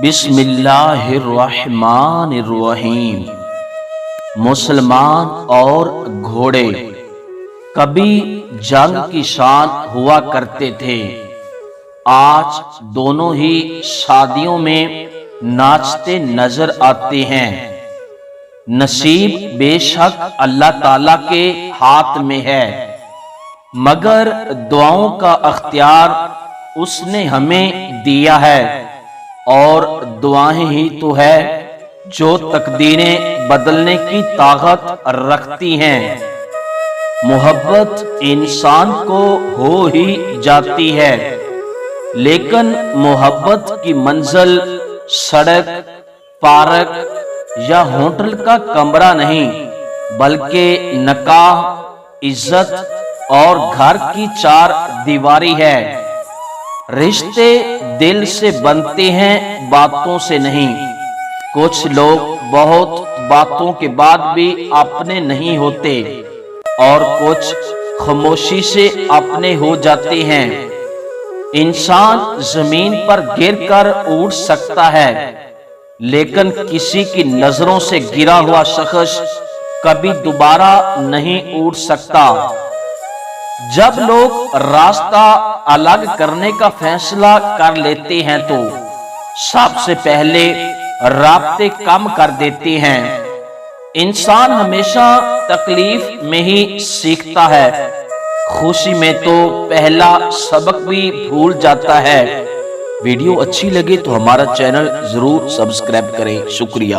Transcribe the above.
بسم اللہ الرحمن الرحیم۔ مسلمان اور گھوڑے کبھی جنگ کی شان ہوا کرتے تھے، آج دونوں ہی شادیوں میں ناچتے نظر آتے ہیں۔ نصیب بے شک اللہ تعالیٰ کے ہاتھ میں ہے، مگر دعاؤں کا اختیار اس نے ہمیں دیا ہے، اور دعائیں ہی تو ہے جو تقدیریں بدلنے کی طاقت رکھتی ہیں۔ محبت انسان کو ہو ہی جاتی ہے، لیکن محبت کی منزل سڑک، پارک یا ہوٹل کا کمرہ نہیں، بلکہ نکاح، عزت اور گھر کی چار دیواری ہے۔ رشتے دل سے بنتے ہیں، باتوں سے نہیں۔ کچھ لوگ بہت باتوں کے بعد بھی اپنے نہیں ہوتے، اور کچھ خاموشی سے اپنے ہو جاتے ہیں۔ انسان زمین پر گر کر اٹھ سکتا ہے، لیکن کسی کی نظروں سے گرا ہوا شخص کبھی دوبارہ نہیں اٹھ سکتا۔ جب لوگ راستہ الگ کرنے کا فیصلہ کر لیتے ہیں تو سب سے پہلے رابطے کم کر دیتے ہیں۔ انسان ہمیشہ تکلیف میں ہی سیکھتا ہے، خوشی میں تو پہلا سبق بھی بھول جاتا ہے۔ ویڈیو اچھی لگے تو ہمارا چینل ضرور سبسکرائب کریں۔ شکریہ۔